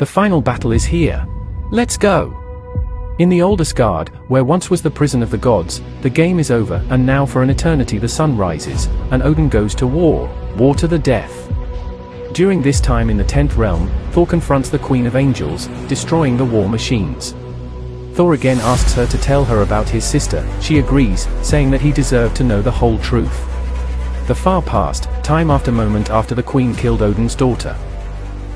The final battle is here. Let's go! In the old Asgard, where once was the prison of the gods, the game is over, and now for an eternity the sun rises, and Odin goes to war to the death. During this time in the 10th realm, Thor confronts the Queen of Angels, destroying the war machines. Thor again asks her to tell her about his sister. She agrees, saying that he deserved to know the whole truth. The far past, time after moment after the Queen killed Odin's daughter.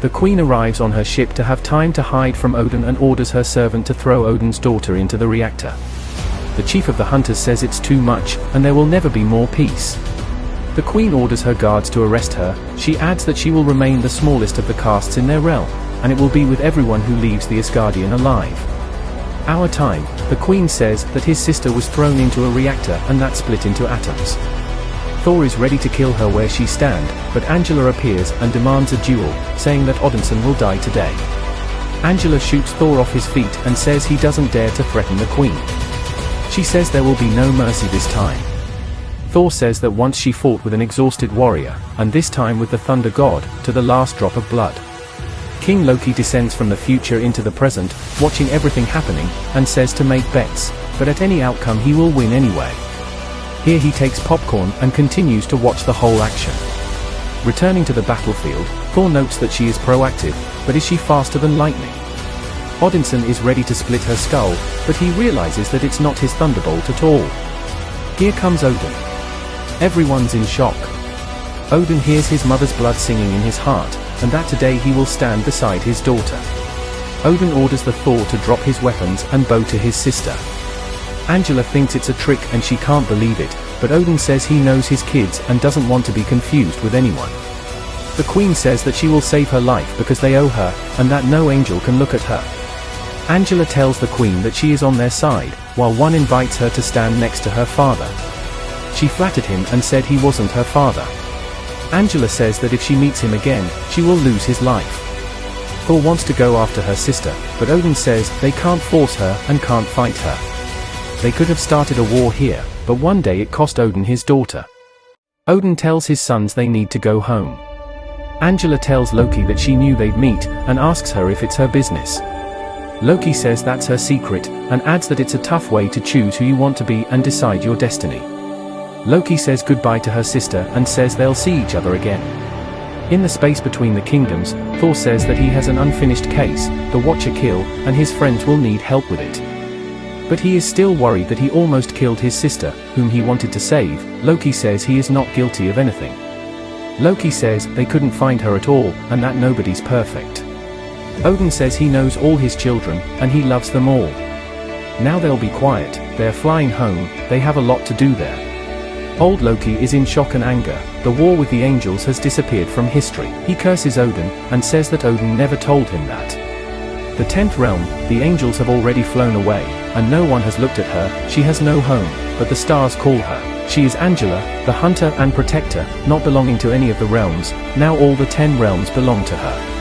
The Queen arrives on her ship to have time to hide from Odin and orders her servant to throw Odin's daughter into the reactor. The chief of the hunters says it's too much, and there will never be more peace. The Queen orders her guards to arrest her. She adds that she will remain the smallest of the castes in their realm, and it will be with everyone who leaves the Asgardian alive. Our time, the Queen says that his sister was thrown into a reactor and that split into atoms. Thor is ready to kill her where she stands, but Angela appears and demands a duel, saying that Odinson will die today. Angela shoots Thor off his feet and says he doesn't dare to threaten the Queen. She says there will be no mercy this time. Thor says that once she fought with an exhausted warrior, and this time with the Thunder God, to the last drop of blood. King Loki descends from the future into the present, watching everything happening, and says to make bets, but at any outcome he will win anyway. Here he takes popcorn and continues to watch the whole action. Returning to the battlefield, Thor notes that she is proactive, but is she faster than lightning? Odinson is ready to split her skull, but he realizes that it's not his thunderbolt at all. Here comes Odin. Everyone's in shock. Odin hears his mother's blood singing in his heart, and that today he will stand beside his daughter. Odin orders the Thor to drop his weapons and bow to his sister. Angela thinks it's a trick and she can't believe it, but Odin says he knows his kids and doesn't want to be confused with anyone. The Queen says that she will save her life because they owe her, and that no angel can look at her. Angela tells the Queen that she is on their side, while one invites her to stand next to her father. She flattered him and said he wasn't her father. Angela says that if she meets him again, she will lose his life. Thor wants to go after her sister, but Odin says they can't force her and can't fight her. They could have started a war here, but one day it cost Odin his daughter. Odin tells his sons they need to go home. Angela tells Loki that she knew they'd meet, and asks her if it's her business. Loki says that's her secret, and adds that it's a tough way to choose who you want to be and decide your destiny. Loki says goodbye to her sister and says they'll see each other again. In the space between the kingdoms, Thor says that he has an unfinished case, the Watcher kill, and his friends will need help with it. But he is still worried that he almost killed his sister, whom he wanted to save. Loki says he is not guilty of anything. Loki says they couldn't find her at all, and that nobody's perfect. Odin says he knows all his children, and he loves them all. Now they'll be quiet, they're flying home, they have a lot to do there. Old Loki is in shock and anger. The war with the angels has disappeared from history. He curses Odin, and says that Odin never told him that. The 10th realm, the angels have already flown away, and no one has looked at her. She has no home, but the stars call her. She is Angela, the hunter and protector, not belonging to any of the realms. Now all the 10 realms belong to her.